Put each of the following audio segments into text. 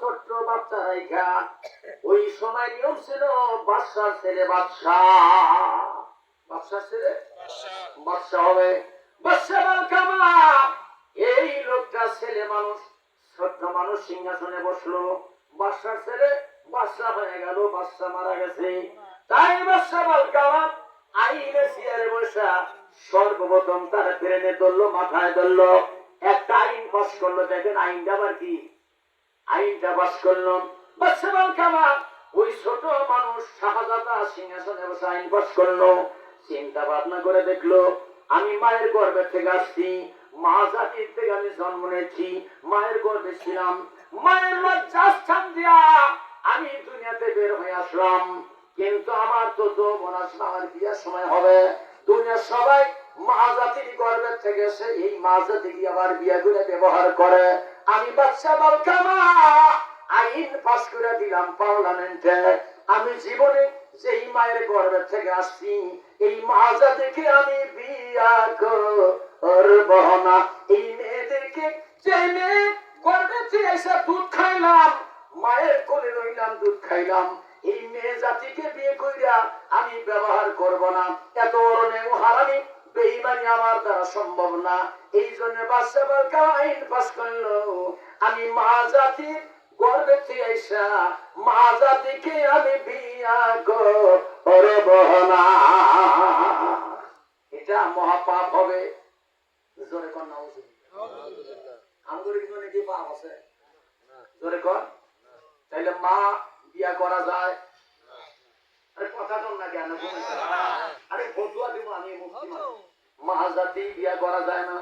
ছোট্ট বাচ্চা রাইখা। ওই সময় নিয়ম ছিল বাদশার ছেলে বাদশার ছেলে বাদশা হবে। বাদশা বালকামা এই লোকটা ছেলে মানুষ, ছোট্ট মানুষ সিংহাসনে বসলো। বাদশার ছেলে বাদশা হয়ে গেল, বাদশা মারা গেছে। তাই বাদশা বালকামা আইনে চেয়ারে বসা সর্বপ্রথম তার ব্রেনে ধরলো, মাথায় ধরলো, একটা আইন পাস করলো। দেখেন আইনটা আবার কি, আইনটা পাস করলো বাদশা বালকামা। ওই ছোট মানুষ শাহজাদা সিংহাসনে বসে আইন পাস করলো। চিন্তা ভাবনা করে দেখলো, আমি মায়ের গর্ভে থেকে আসছি, মা জাতির থেকে আমি জন্ম নিয়েছি, মায়ের গর্ভে ছিলাম, মায়ের লজ্জাস্থান দিয়া আমি দুনিয়াতে বের হয়ে আসলাম। কিন্তু আমার তো যৌবন আসলে আমার বিয়ার সময় হবে। দুনিয়ার সবাই মা জাতির গর্ভের থেকে এসে এই মা জাতি আবার বিয়া করে ব্যবহার করে। আমি বাদশা বালকামা আইন পাস করে দিলাম পার্লামেন্টে, আমি জীবনে যেই মায়ের গর্ভের থেকে আসছি এই মা জাতিকে আমি বিয়া করব না। এই মেয়েদেরকে, যে মেয়ে গর্ভে থেকে এসে দুধ খাইলাম, মায়ের কোলে রইলাম, দুধ খাইলাম, এই মেয়ে জাতিকে বিয়ে কইরা আমি ব্যবহার করব না। এত অরণ্য হারামি বেঈমানি আমার দ্বারা সম্ভব না। এই জন্য বাদশা বালকামা আইন পাস করলো, আমি মা জাতির গর্ভে থেকে এসা মা জাতিকে আমি বিয়া করব না। এটা মহাপাপ হবে। জোরে কর না, আমাদের জীবনে কি পাপ আছে? জোরে কর। তাইলে মা বিয়া করা যায়? আরে কথা কর না কেন? আরে ফতুয়া দিব আমি, মা জাতি বিয়া করা যায় না?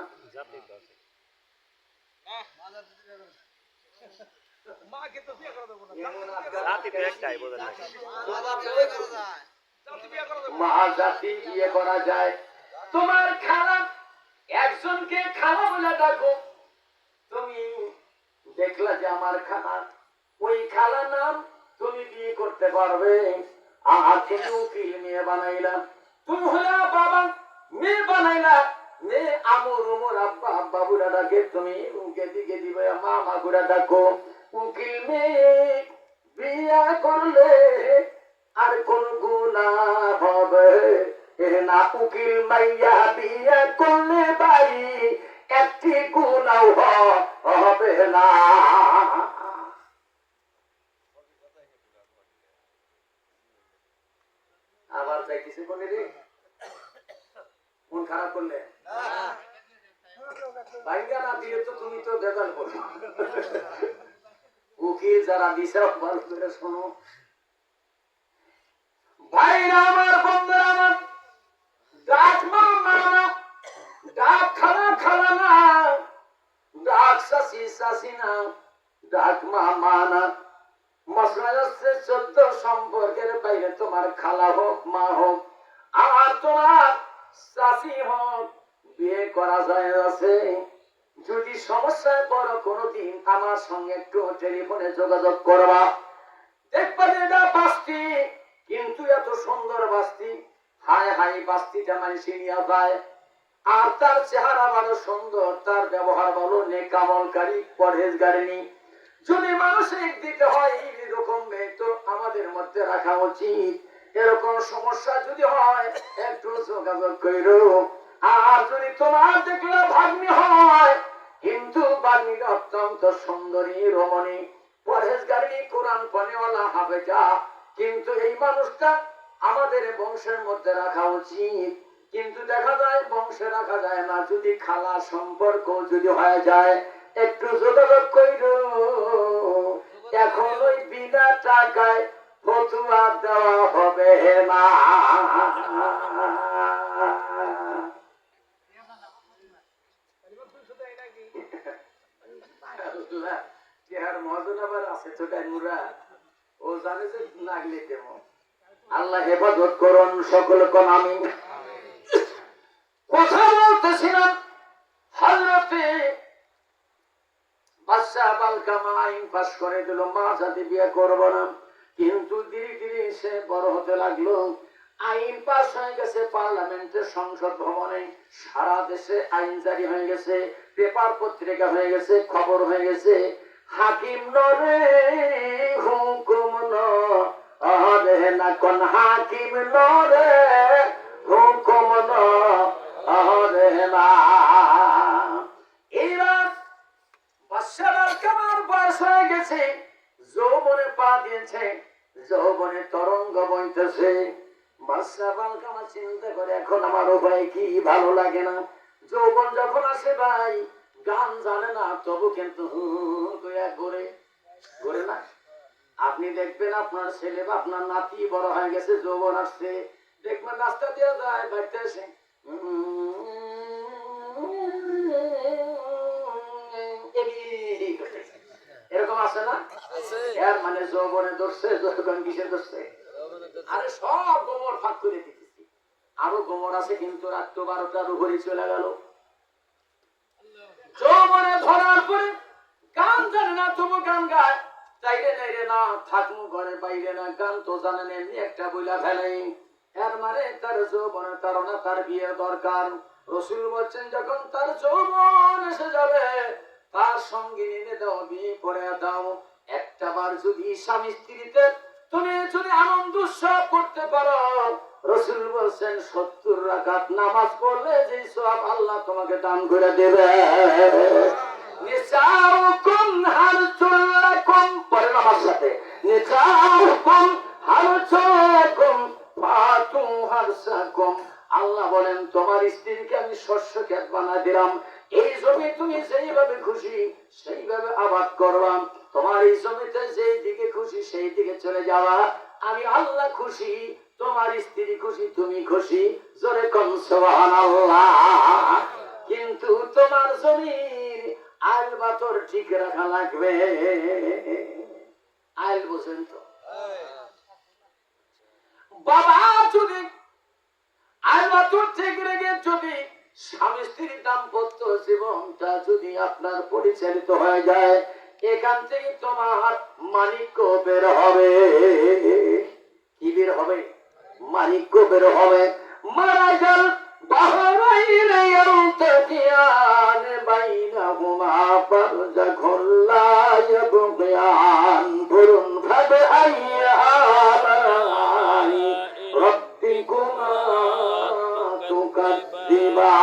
মা জাতি বিয়ে করা যায়। তোমার খালা একজনকে খালা বলে ডাকো, তুমি দেখলা যে আমার খালা, ওই খালা নাম তুমি বিয়ে করতে পারবে। আর তুমি উকিল মেয়ে বানাইলা, তুমি হলে বাবা মেয়ে বানাইলা, মেয়ে আমর উমর আব্বা আব্বা বুড়া ডাকে, তুমি উকে দিকে দিবে মামা বুড়া ডাকো। উকিল মেয়ে বিয়া করলে আর কোন গুনাহ হবে না? উকিল মাইয়া বিয়া করলে ভাই একটি গুনাহ হবে না। আবার চাইতেছে কোন রে? মন খারাপ করলে বাইঙ্গা না দিলে তো তুমি তো বেজাল করো। উকিল যারা দিছে ভালো করে শোনো ভাইরা আমার, বন্ধুরা আমার, ডাক মামা না, ডাক খালা খালা না, ডাক শাসি শাসি না, ডাক মামা না। মশলা হচ্ছে 14 সম্পর্কের বাইরে তোমার খালা হোক, মা হোক, আর তোমার শাসি হোক, বিয়ে করা যায় আছে। যদি সমস্যায় পড়ো কোনোদিন আমার সঙ্গে একটু টেলিফোনে যোগাযোগ করবা। দেখবা যে এটা বাস্তি, কিন্তু এত সুন্দর বাস্তি, হায় হায় বাস্তিটা মানুষে নিয়ে যায়। আর তার চেহারা ভালো সুন্দর, তার ব্যবহার ভালো, নেকামলকারী, পরহেজগারিনী। যদি মানুষের দিতে হয় এইরকম মেয়ে তো আমাদের মধ্যে রাখা উচিত। এরকম সমস্যা যদি হয় একটু যোগাযোগ করো। আর যদি তোমার দেখলে ভাগ্নি হয়, কিন্তু ভাগ্নিটা অত্যন্ত সুন্দরী, রমণী, পরহেজগারিনী, কোরআন পড়নেওয়ালা, হাফেজা, কিন্তু এই মানুষটা আমাদের বংশের মধ্যে রাখা উচিত। কিন্তু দেখা যায় বংশে রাখা যায় না। যদি খালা সম্পর্ক যদি হয়ে যায়, একটু যোগাযোগ কইর। এখন ওই বিনা টাকায় ফতুয়া দেওয়া হবে না। আল্লাহ হেফাজত করুন সকল কোন। আমি কথা বলতেছিলাম হযরতে বাদশা বালকামা আইন পাস করে দিল, মা জাতি বিয়ে করব না। কিন্তু ধীরে ধীরে সে বড় হতে লাগলো। আইন পাস হয়ে গেছে পার্লামেন্টের সংসদ ভবনে, সারা দেশে আইন জারি হয়ে গেছে, পেপার পত্রিকা হয়ে গেছে, খবর হয়ে গেছে। হাকিম নরে হুকুম নরে না কোন হাকিম নরে হুকুম নরে না। এরা বাদশা বালকামার বয়স হয়ে গেছে, যৌবনে পা দিয়েছে, যৌবনে তরঙ্গ বইতেছে। বাদশা বালকামা চিন্তা করে এখন আমার উপায় কি, ভালো লাগে না। যৌবন যখন আসে ভাই, গান জানে না তবু কিন্তু ঘুরে ঘুরে না। আপনি দেখবেন আপনার ছেলে বা আপনার নাতি বড় হয়ে গেছে, যৌবন আসছে, দেখবেন রাস্তা দিয়ে যায়, বাড়িতে এসে এরকম আছে না? এর মানে যৌবনে ধরছে, যৌবন কিসে ধরছে? আরে সব গোবর ফাঁক করে দিতেছি, আরো গোবর আছে, কিন্তু রাত 12টার উপরে চলে গেল। যৌবনে ধরার পরে গান জানে না তবু গান গায়, চাইলে নাইরে না থাকমু ঘরে বাইরে না, গান তো জানেন এমনি একটা বইলা ফেলে। এর মানে তার যৌবনে তার না তার বিয়ের দরকার। রসুল বলছেন যখন তার যৌবন এসে যাবে, তার সঙ্গে নিয়ে দাও, বিয়ে করে দাও। একটা বার যদি স্বামী স্ত্রীতে তুমি যদি আনন্দ উৎসব করতে পারো, রসুল বলছেন 70 রাকাত নামাজ পড়লে যে সওয়াব আল্লাহ তোমাকে দান করে দেবে। নিসাউকুম হারসুল লাকুম, পড়েন আমার সাথে, নিসাউকুম হারসুল লাকুম ফাতু হারসাকুম। আল্লাহ বলেন তোমার স্ত্রীকে আমি শস্য ক্ষেত বানায় দিলাম, এই জমি তুমি যেইভাবে খুশি সেইভাবে আবাদ করবা, তোমার এই জমিতে যেই দিকে খুশি সেই দিকে চলে যাওয়া, আমি আল্লাহ খুশি, তোমার স্ত্রী খুশি, তুমি খুশি, জোরে কোন সুবহানাল্লাহ। কিন্তু তোমার জমির আইল বাতর ঠিক রাখা লাগবে। আইল বুঝেন তো? বাবা যদি আইল বাতর ঠিক রেখে যদি স্বামী স্ত্রীর দাম্পত্য জীবনটা যদি আপনার পরিচালিত হয়ে যায়, এখান থেকে তোমার মানিক্য বের হবে। কি বের হবে? মানিক্য বের হবে। মারা গেল বাহরাইনে ইয়ালতাকিয়ান বাইনাহুমা বারযাখুন লা ইয়াবগিয়ান ফুরুন ফাবআইয়ালাই রাব্বিকুমা তুকাদ্দিবান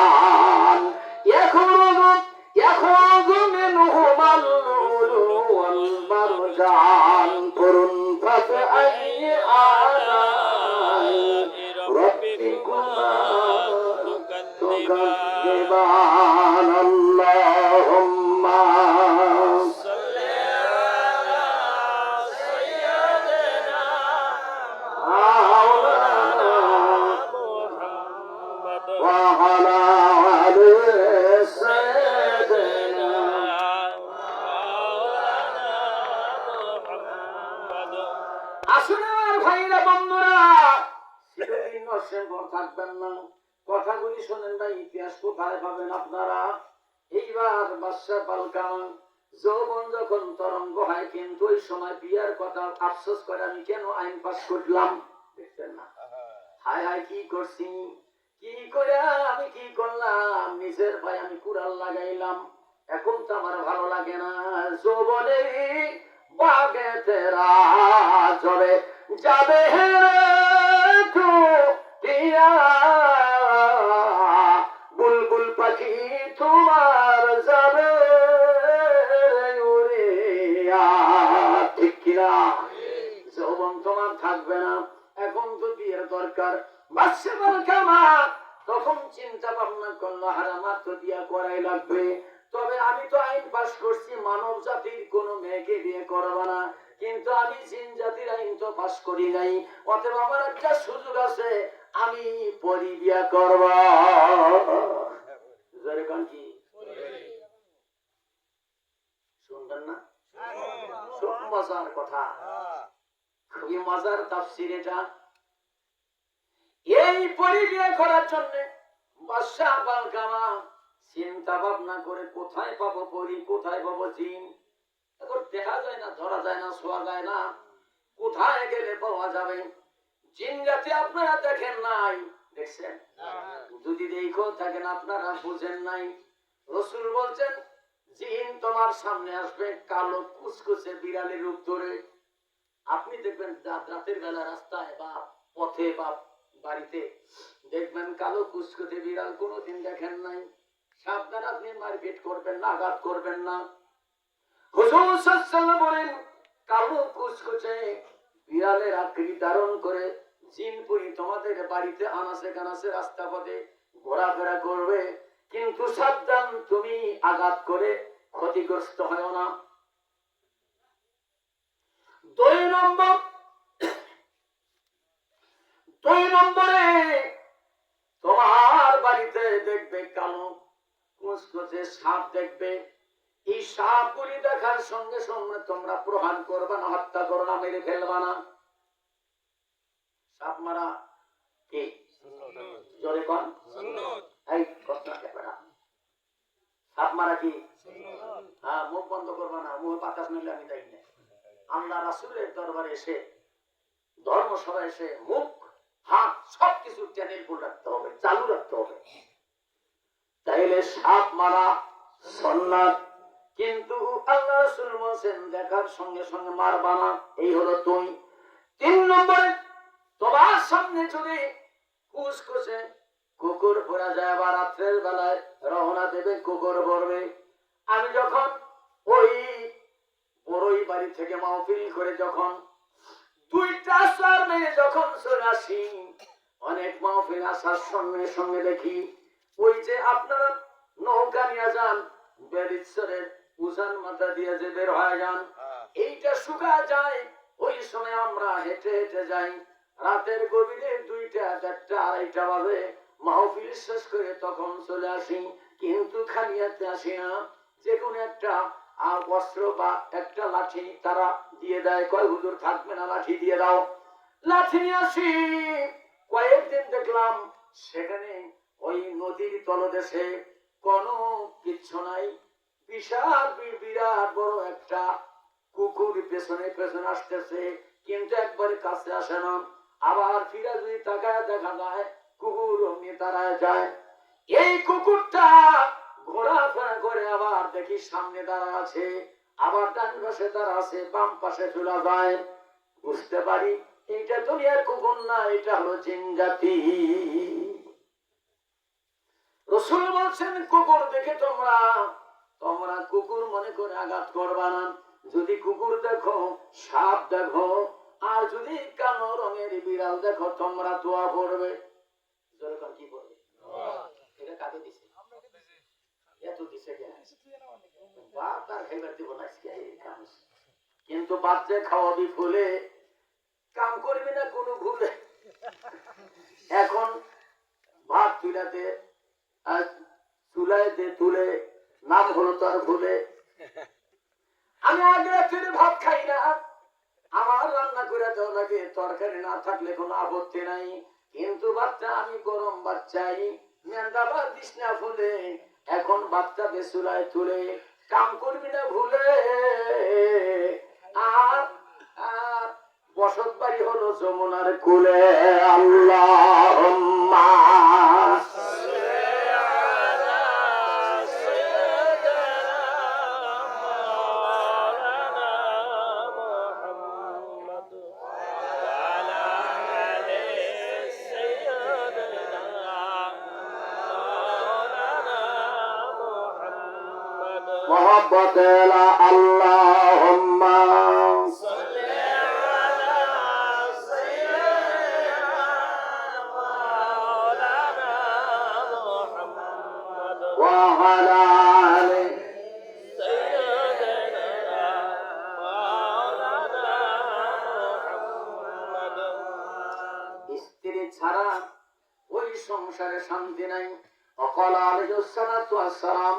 ইয়াখরুজু মিনহুমাল লুলু ওয়াল মারজান ফুরুন ফাবআইয়ালাই রাব্বিকুমা তুকাদ্দিবান। আল্লাহুম্মা সাল্লি আলা সাইয়্যিদিনা মাওলানা মুহাম্মদ ওয়া আলা আলি সাইয়্যিদিনা মাওলানা মুহাম্মদ। আসুন আমার ভাইরা বন্ধুরা, চিরদিন নশ্বর থাকবেন না, কথাগুলি শোনেন না, ইতিহাস কোথায় পাবেন আপনারা। এইবার বাদশা বালকামা যৌবন যখন তরঙ্গ হয়, কিন্তু ওই সময় বিয়ার কথা আফসোস করে আমি কেন আইন পাস করলাম, দেখছেন না? হায় হায় কি করছি, কি করে আমি কি করলাম, নিজের ভাই আমি কুড়াল লাগাইলাম, এখন তো আমার ভালো লাগে না। যৌবনে বাগে তেরা জবে যাবে তো বুলবুল পাখি তোমার যাবে উড়িয়া, ঠিক কিনা? যৌবন তোমার থাকবে না, এখন তো বিয়ের দরকার। বাদশা বালকামা তখন চিন্তা ভাবনা করলো, হারামাত তো বিয়ে করাই লাগবে, তবে আমি তো আইন পাস করছি মানব জাতির কোন মেয়েকে বিয়ে করবো না, কিন্তু আমি জিন জাতির আইন তো পাস করি নাই, অতএব আমার একটা সুযোগ আছে, আমি পরি বিয়ে করব। কি শুনবেন না? খুব মজার কথা, খুবই মজার তাফসীর এটা। এই পরি বিয়ে করার জন্য বাদশা বালকামা চিন্তা ভাবনা করে কোথায় পাবো পরি, কোথায় পাবো জিন, এখন দেখা যায় না, ধরা যায় না, ছোঁয়া যায় না, কোথায় গেলে পাওয়া যাবে? জিন জাতি আপনারা দেখেন নাই, দেখছেন? যদি দেখো থাকেন আপনারা বুঝেন নাই। রসুল বলছেন জিন তোমার সামনে আসবে কালো কুচকুচে বিড়ালের রূপ ধরে। আপনি দেখবেন রাতের বেলা রাস্তায় বা পথে বা বাড়িতে দেখবেন কালো কুচকুচে বিড়াল, কোনোদিন দেখেন নাই। সাবধান, আপনি মারপিট করবেন না, আঘাত করবেন না। হুজুর সাল্লাল্লাহু বলেন কালো কুচকুচে বিড়ালের আকৃতি ধারণ করে জিনপুরি তোমাদের বাড়িতে আনাসে কানাসে রাস্তা পথে ঘোরাফেরা করবে, কিন্তু সাবধান তুমি আঘাত করে ক্ষতিগ্রস্ত হয় না। 2 নম্বরে তোমার বাড়িতে দেখবে কালো কুচকুচে সাপ দেখবে। এই সাপগুলি দেখার সঙ্গে সঙ্গে তোমরা প্রহার করবে না, হত্যা করো না, মেরে ফেলবা না। সাপ মারা কি জোরে কোন এই কথা কেবড়া, সাপ মারা কি? হ্যাঁ, মুখ বন্ধ করবা না, মুখে বাতাস নিলে আমি দেই না। আল্লাহ রাসূলের দরবারে এসে ধর্মসভায় এসে মুখ হাত সবকিছু চ্যানেল ফুল রাখতে হবে, চালু রাখতে হবে। তাইলে সাপ মারা সুন্নাত, কিন্তু আল্লাহ রাসূল বলেন দেখার সঙ্গে সঙ্গে মারবা না। এই হলো 2। 3 নম্বরে তোমার সামনে যদি কুচকুচে কুকুর পড়া যায় বা রাত্রের বেলায় রওনা দেবে কুকুর পড়বে। আমি যখন ওই বড়ই বাড়ি থেকে মাহফিল করে যখন 2টা সার মেয়ে যখন চলে আসি, অনেক মাহফিল আসার সঙ্গে সঙ্গে দেখি ওই যে আপনারা নৌকা নিয়ে যান বেরিশ্বরের উজান মাথা দিয়ে যে বের হয়ে যান, এইটা শুকায় যায়। ওই সময় আমরা হেঁটে হেঁটে যাই, রাতের গভীরে 2টা 4টা 2:30 বাজে মাহফিল শেষ করে তখন চলে আসি। কিন্তু খালি হাতে আসি না, যে কোনো একটা বস্ত্র বা একটা লাঠি তারা দিয়ে দেয়, কয় হুজুর থাকবে না, লাঠি দিয়ে দাও। লাঠি নিয়ে আসি। কয়েকদিন দেখলাম সেখানে ওই নদীর তলদেশে কোনো কিচ্ছু নাই, বিশাল বিরাট বড় একটা কুকুর পেছনে পেছনে আসতেছে, কিন্তু একবারে কাছে আসে না। আবার ফিরে যদি তাকায় দেখা যায় কুকুর অমনি দাঁড়ায় যায়। এই কুকুরটা ঘোরাফেরা করে আবার দেখি সামনে দাঁড়া আছে, আবার ডান পাশে দাঁড়া আছে, বাম পাশে চলে যায়। বুঝতে পারি এইটা দুনিয়ার কুকুর না, এটা হলো জিন জাতি। রাসূল বলছেন কুকুর দেখে তোমরা কুকুর মনে করে আঘাত করবা না। যদি কুকুর দেখো, সাপ দেখো, আর যদি কালো রঙের বিড়াল দেখো, তোমরা দোয়া পড়বে। যেরকম কি পড়বে? এটা কাকে দিছে? এত দিছে কেন? বাপ তার খাইবার দিব না আজকে এই কাম। কিন্তু বাচ্চা খাওয়াবি ফুলে, কাম করবি না কোনো ভুলে। এখন ভাত তুলাতে চুলাইতে তুলে নাম হলো তার ভুলে। আমি আগে রাত্রে ভাত খাই না, আমার রান্না করে দেওয়া লাগে, তরকারি না থাকলে কোনো আপত্তি নাই। কিন্তু বাচ্চা আমি গরম বাচ্চাই, মেন্দা বা দিস না ফুলে। এখন বাচ্চা বেসুলায় তুলে কাম করবি না ভুলে। আর বসত বাড়ি হলো যমুনার কুলে। আল্লাহুম্মা محبت اللهم صل على سيدنا مولانا محمد وعلى آل سيدنا مولانا محمد। স্ত্রী ছাড়া ওই সংসারে শান্তি নাই। وقال عليه الصلاة والسلام